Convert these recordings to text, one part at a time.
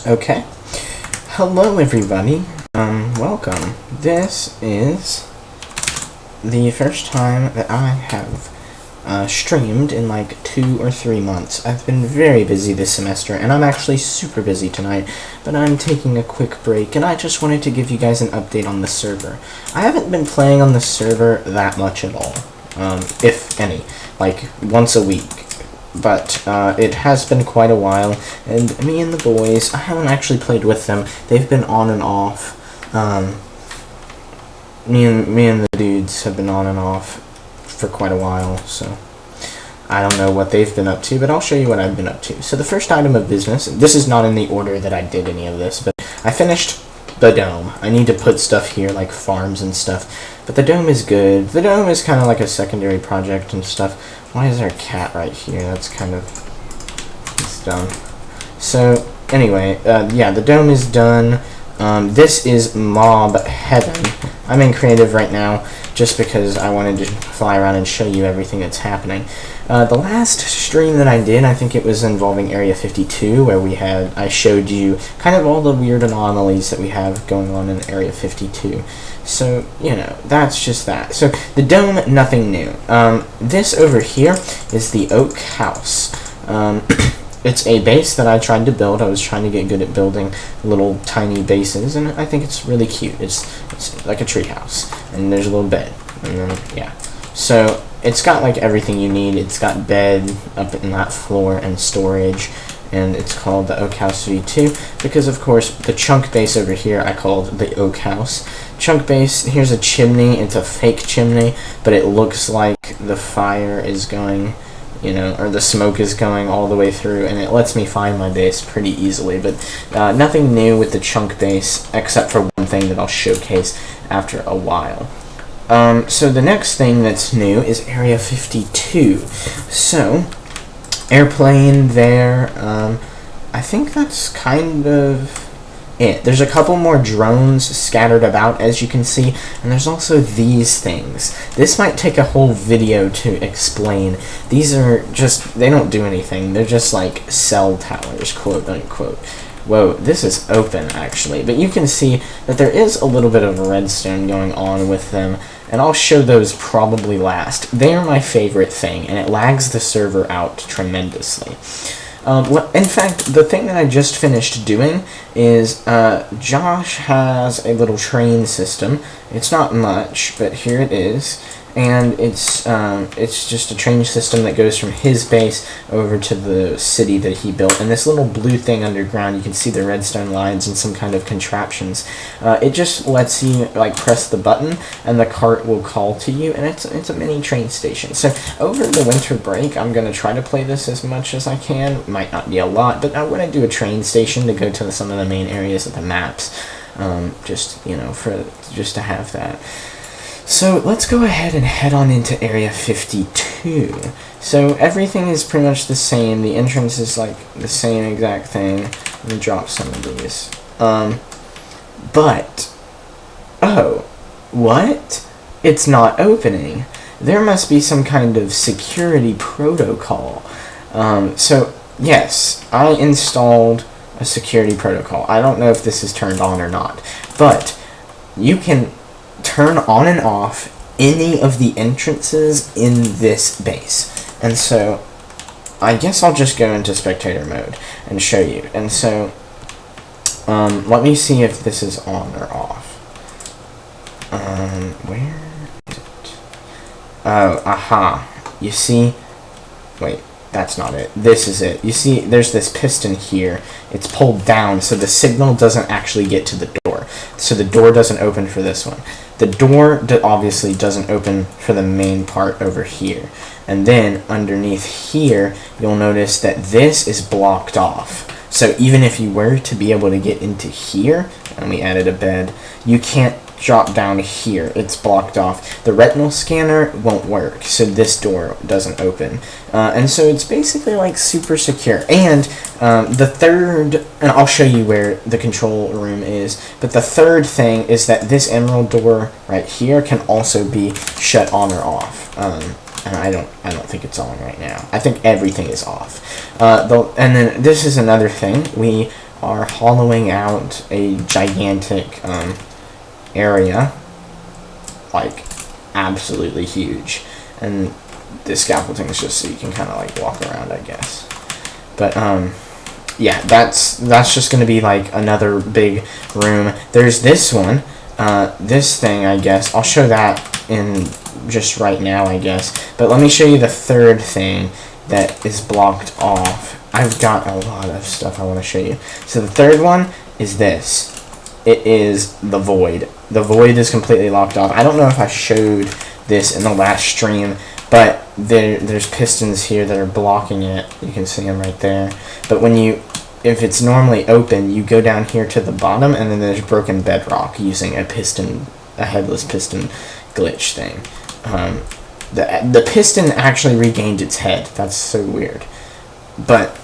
Okay. Hello, everybody. Welcome. This is the first time that I have streamed in like 2 or 3 months. I've been very busy this semester, and I'm actually super busy tonight, but I'm taking a quick break, and I just wanted to give you guys an update on the server. I haven't been playing on the server that much at all, if any, like once a week. But it has been quite a while, and me and the boys, I haven't actually played with them. They've been on and off. Me and the dudes have been on and off for quite a while, so I don't know what they've been up to, but I'll show you what I've been up to. So the first item of business, this is not in the order that I did any of this, but I finished the dome. I need to put stuff here, like farms and stuff, but the dome is good. The dome is kind of like a secondary project and stuff. Why is there a cat right here? That's kind of... it's dumb. So, anyway, yeah, the dome is done. This is Mob Heaven. I'm in creative right now, just because I wanted to fly around and show you everything that's happening. The last stream that I did, I think it was involving Area 52, where I showed you kind of all the weird anomalies that we have going on in Area 52. So, you know, that's just that. So, the dome, nothing new. This over here is the Oak House. It's a base that I tried to build. I was trying to get good at building little tiny bases, and I think it's really cute. It's like a tree house, and there's a little bed, and then, yeah. So, it's got like everything you need. It's got bed up in that floor and storage, and it's called the Oak House V2 because, of course, the chunk base over here I called the Oak House. Chunk base, here's a chimney. It's a fake chimney, but it looks like the fire is going, you know, or the smoke is going all the way through, and it lets me find my base pretty easily. But nothing new with the chunk base, except for one thing that I'll showcase after a while. So the next thing that's new is Area 52. So, airplane there, I think that's kind of it. There's a couple more drones scattered about, as you can see, and there's also these things. This might take a whole video to explain. These are just, they don't do anything. They're just like cell towers, quote unquote. Whoa, this is open, actually, but you can see that there is a little bit of redstone going on with them, and I'll show those probably last. They are my favorite thing, and it lags the server out tremendously. In fact, the thing that I just finished doing is Josh has a little train system. It's not much, but here it is. And it's just a train system that goes from his base over to the city that he built. And this little blue thing underground, you can see the redstone lines and some kind of contraptions. It just lets you like press the button, and the cart will call to you, and it's a mini train station. So over the winter break, I'm gonna try to play this as much as I can. Might not be a lot, but I want to do a train station to go to some of the main areas of the maps. Just, you know, just to have that. So let's go ahead and head on into Area 52. So everything is pretty much the same. The entrance is like the same exact thing. Let me drop some of these. But, oh, what? It's not opening. There must be some kind of security protocol. So, yes, I installed a security protocol. I don't know if this is turned on or not, but you can turn on and off any of the entrances in this base. And so, I guess I'll just go into spectator mode and show you. And so, let me see if this is on or off. Where is it? Oh, aha. You see? Wait, that's not it. This is it. You see, there's this piston here. It's pulled down, so the signal doesn't actually get to the door. So the door doesn't open for this one. The door obviously doesn't open for the main part over here. And then underneath here, you'll notice that this is blocked off. So even if you were to be able to get into here, and we added a bed, you can't drop down here. It's blocked off. The retinal scanner won't work, so this door doesn't open. And so it's basically like super secure. And the third, and I'll show you where the control room is, but the third thing is that this emerald door right here can also be shut on or off. And I don't think it's on right now. I think everything is off. And then this is another thing. We are hollowing out a gigantic area, like absolutely huge. And this scaffolding is just so you can kind of like walk around, I guess. But yeah, that's just going to be like another big room. There's this one, this thing, I guess. I'll show that in just right now, I guess. But let me show you the third thing that is blocked off. I've got a lot of stuff I want to show you. So the third one is this. It is the void. The void is completely locked off. I don't know if I showed this in the last stream, but there's pistons here that are blocking it. You can see them right there. But if it's normally open, you go down here to the bottom, and then there's broken bedrock using a headless piston glitch thing. The piston actually regained its head. That's so weird. But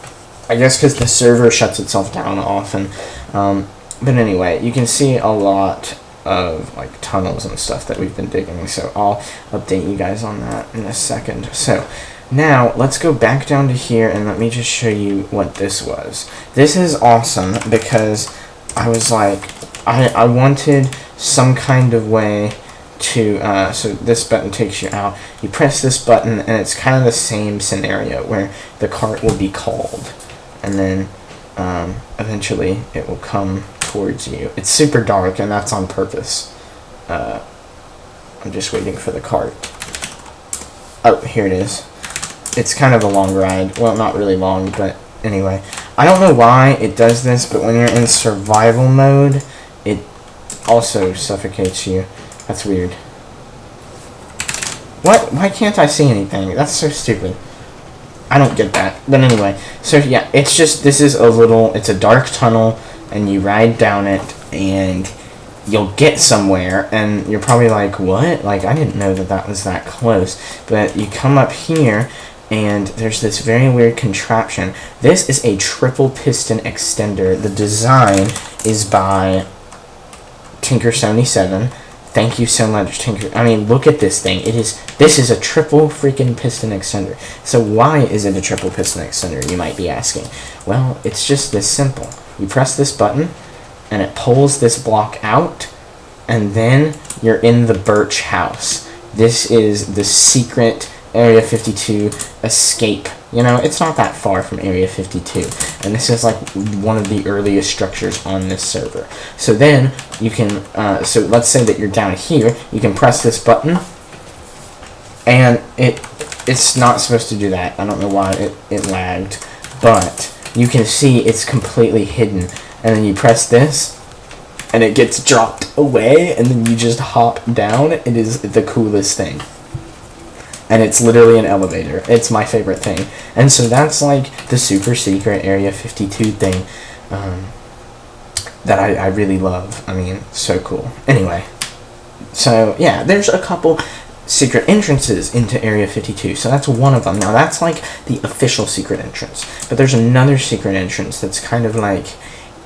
I guess because the server shuts itself down often. But anyway, you can see a lot of like tunnels and stuff that we've been digging, so I'll update you guys on that in a second. So now let's go back down to here and let me just show you what this was. This is awesome because I was like, I wanted some kind of way to so this button takes you out. You press this button and it's kind of the same scenario where the cart will be called, and then eventually it will come towards you. It's super dark, and that's on purpose. I'm just waiting for the cart. Oh, here it is. It's kind of a long ride. Well, not really long, but anyway. I don't know why it does this, but when you're in survival mode, it also suffocates you. That's weird. What? Why can't I see anything? That's so stupid. I don't get that. But anyway, so yeah, it's just, it's a dark tunnel, and you ride down it, and you'll get somewhere, and you're probably like, what? Like, I didn't know that was that close. But you come up here, and there's this very weird contraption. This is a triple piston extender. The design is by Tinker77. Thank you so much, Tinker. I mean, look at this thing. This is a triple freaking piston extender. So why is it a triple piston extender, you might be asking? Well, it's just this simple. You press this button, and it pulls this block out, and then you're in the Birch house. This is the secret Area 52 escape. You know, it's not that far from Area 52, and this is like one of the earliest structures on this server. So then you can, so let's say that you're down here, you can press this button, and it's not supposed to do that. I don't know why it lagged, but you can see it's completely hidden, and then you press this, and it gets dropped away, and then you just hop down. It is the coolest thing. And it's literally an elevator. It's my favorite thing. And so that's like the super secret Area 52 thing that I really love. I mean, so cool. Anyway, so yeah, there's a couple secret entrances into Area 52. So that's one of them. Now that's like the official secret entrance. But there's another secret entrance that's kind of like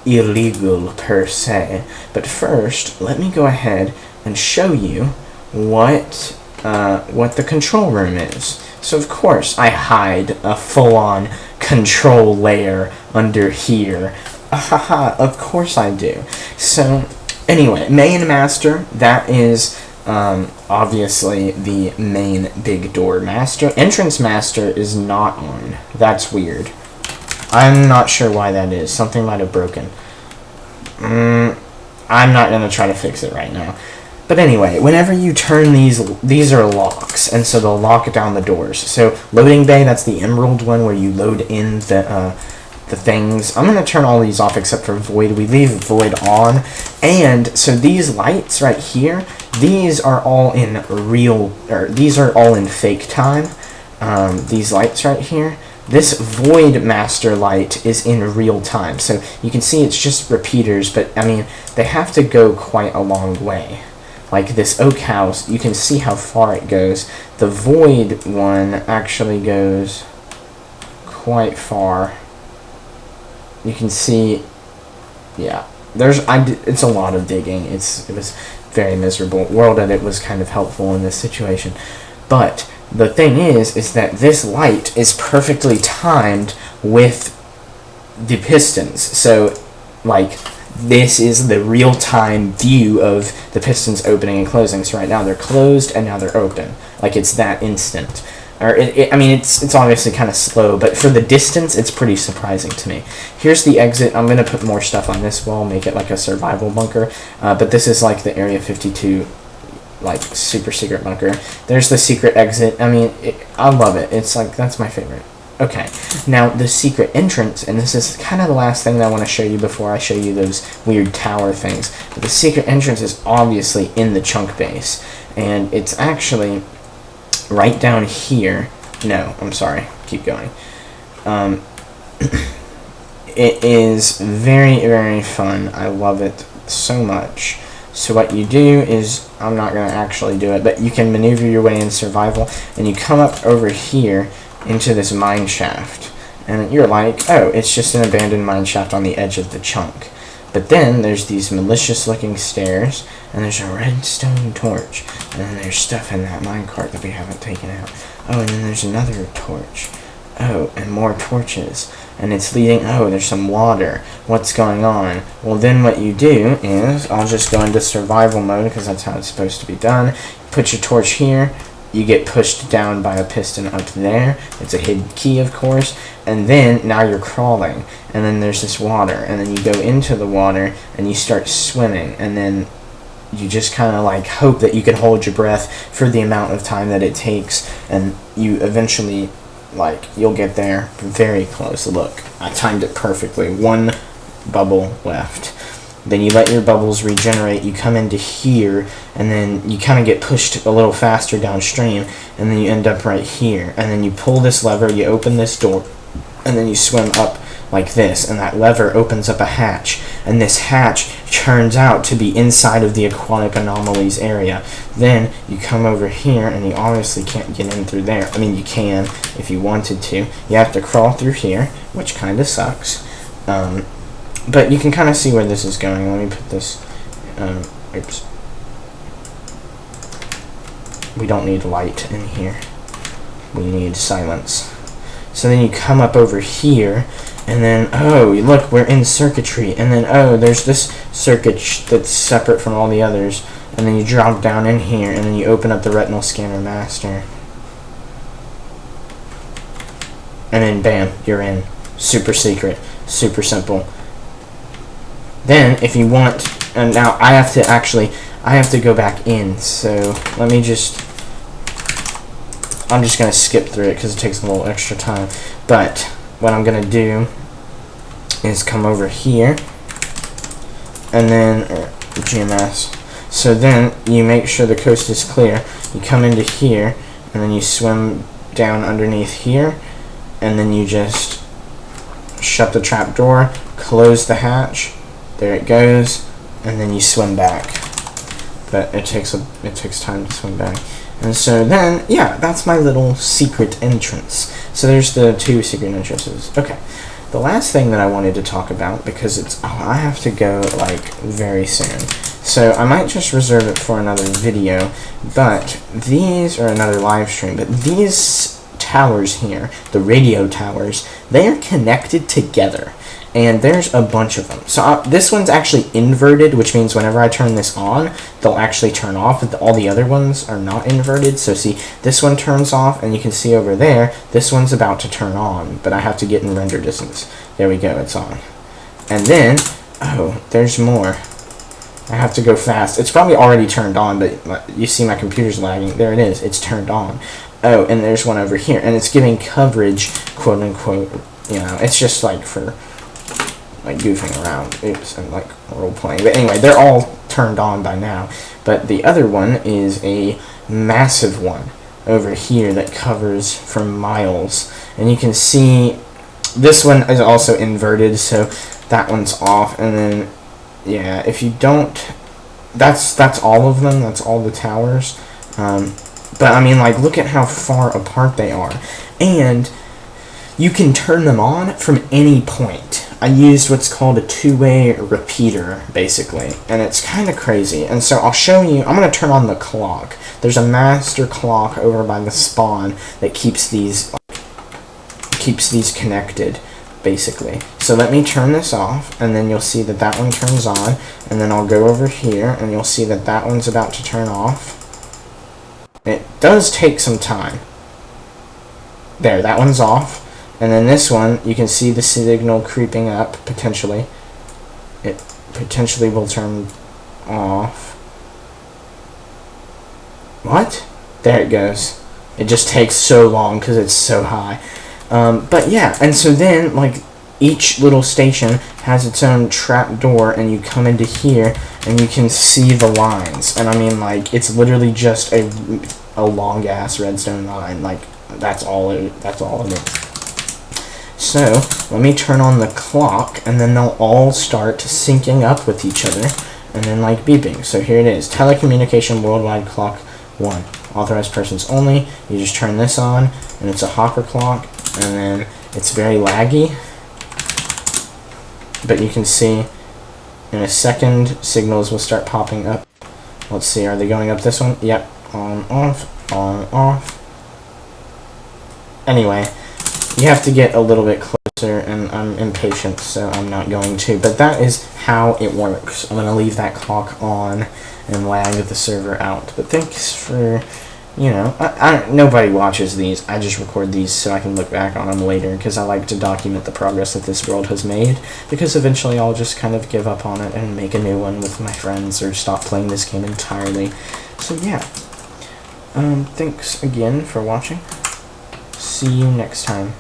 illegal per se. But first, let me go ahead and show you what the control room is. So of course I hide a full-on control layer under here. Of course I do. So anyway, main master, that is obviously the main big door master. Entrance master is not on. That's weird. I'm not sure why that is. Something might have broken. I'm not going to try to fix it right now. But anyway, whenever you turn these are locks, and so they'll lock down the doors. So loading bay, that's the emerald one where you load in the things. I'm going to turn all these off except for void. We leave void on. And so these lights right here, these are all in fake time. These lights right here. This Void Master light is in real time. So you can see it's just repeaters, but I mean, they have to go quite a long way. Like this oak house, you can see how far it goes. The void one actually goes quite far. You can see, yeah, it's a lot of digging. It was very miserable. World Edit was kind of helpful in this situation. But the thing is that this light is perfectly timed with the pistons. So like, this is the real-time view of the pistons opening and closing. So right now they're closed and now they're open. Like, it's that instant. Or I mean, it's obviously kind of slow, but for the distance, it's pretty surprising to me. Here's the exit. I'm going to put more stuff on this wall, make it like a survival bunker. But this is like the Area 52, like, super secret bunker. There's the secret exit. I mean, I love it. It's like, that's my favorite. Okay, now the secret entrance, and this is kind of the last thing that I want to show you before I show you those weird tower things. But the secret entrance is obviously in the chunk base, and it's actually right down here. No, I'm sorry, keep going. It is very, very fun. I love it so much. So what you do is, I'm not going to actually do it, but you can maneuver your way in survival, and you come up over here into this mine shaft, and you're like, oh, it's just an abandoned mine shaft on the edge of the chunk. But then there's these malicious looking stairs, and there's a redstone torch, and then there's stuff in that minecart that we haven't taken out. Oh, and then there's another torch. Oh, and more torches, and it's leading, oh, there's some water. What's going on? Well, then what you do is, I'll just go into survival mode, because that's how it's supposed to be done. Put your torch here. You get pushed down by a piston up there. It's a hidden key, of course. And then, now you're crawling. And then there's this water. And then you go into the water, and you start swimming. And then you just kind of, like, hope that you can hold your breath for the amount of time that it takes. And you eventually, like, you'll get there very close. Look, I timed it perfectly. One bubble left. Then you let your bubbles regenerate, you come into here, and then you kind of get pushed a little faster downstream, and then you end up right here. And then you pull this lever, you open this door, and then you swim up like this, and that lever opens up a hatch. And this hatch turns out to be inside of the aquatic anomalies area. Then you come over here, and you obviously can't get in through there. I mean, you can if you wanted to. You have to crawl through here, which kind of sucks. But you can kind of see where this is going. Let me put this, oops. We don't need light in here. We need silence. So then you come up over here, and then, oh, look, we're in circuitry. And then, oh, there's this circuit that's separate from all the others. And then you drop down in here, and then you open up the retinal scanner master. And then, bam, you're in. Super secret. Super simple. Then, if you want, and now I have to go back in, so let me just, I'm just going to skip through it because it takes a little extra time, but what I'm going to do is come over here, and then, GMS, so then you make sure the coast is clear, you come into here, and then you swim down underneath here, and then you just shut the trap door, close the hatch. There it goes, and then you swim back. But it takes time to swim back. And so then, yeah, that's my little secret entrance. So there's the two secret entrances. Okay, the last thing that I wanted to talk about, because I have to go, like, very soon. So I might just reserve it for another video, but these, or another live stream, but these towers here, the radio towers, they are connected together. And there's a bunch of them. So this one's actually inverted, which means whenever I turn this on, they'll actually turn off. But all the other ones are not inverted. So see, this one turns off, and you can see over there, this one's about to turn on. But I have to get in render distance. There we go, it's on. And then, oh, there's more. I have to go fast. It's probably already turned on, but you see my computer's lagging. There it is, it's turned on. Oh, and there's one over here. And it's giving coverage, quote unquote, you know, it's just like for, like, goofing around, oops, and like role playing. But anyway, they're all turned on by now. But the other one is a massive one over here that covers for miles. And you can see this one is also inverted, so that one's off. And then, yeah, if you don't, that's all of them. That's all the towers. But I mean, like, look at how far apart they are, and you can turn them on from any point. I used what's called a two-way repeater, basically, and it's kind of crazy. And so I'll show you, I'm going to turn on the clock. There's a master clock over by the spawn that keeps these connected. basically. So let me turn this off, and then you'll see that that one turns on, and then I'll go over here, and you'll see that that one's about to turn off. It does take some time. There, that one's off. And then this one, you can see the signal creeping up, potentially. It potentially will turn off. What? There it goes. It just takes so long because it's so high. But yeah, and so then, like, each little station has its own trap door, and you come into here, and you can see the lines. And I mean, like, it's literally just a long-ass redstone line. Like, that's all it is. So, let me turn on the clock, and then they'll all start syncing up with each other, and then, like, beeping. So here it is. Telecommunication worldwide clock 1. Authorized persons only. You just turn this on, and it's a hopper clock, and then it's very laggy. But you can see, in a second, signals will start popping up. Let's see, are they going up this one? Yep. On, off. Anyway, you have to get a little bit closer, and I'm impatient, so I'm not going to. But that is how it works. I'm going to leave that clock on and lag the server out. But thanks for, you know, nobody watches these. I just record these so I can look back on them later, because I like to document the progress that this world has made, because eventually I'll just kind of give up on it and make a new one with my friends, or stop playing this game entirely. So yeah, thanks again for watching. See you next time.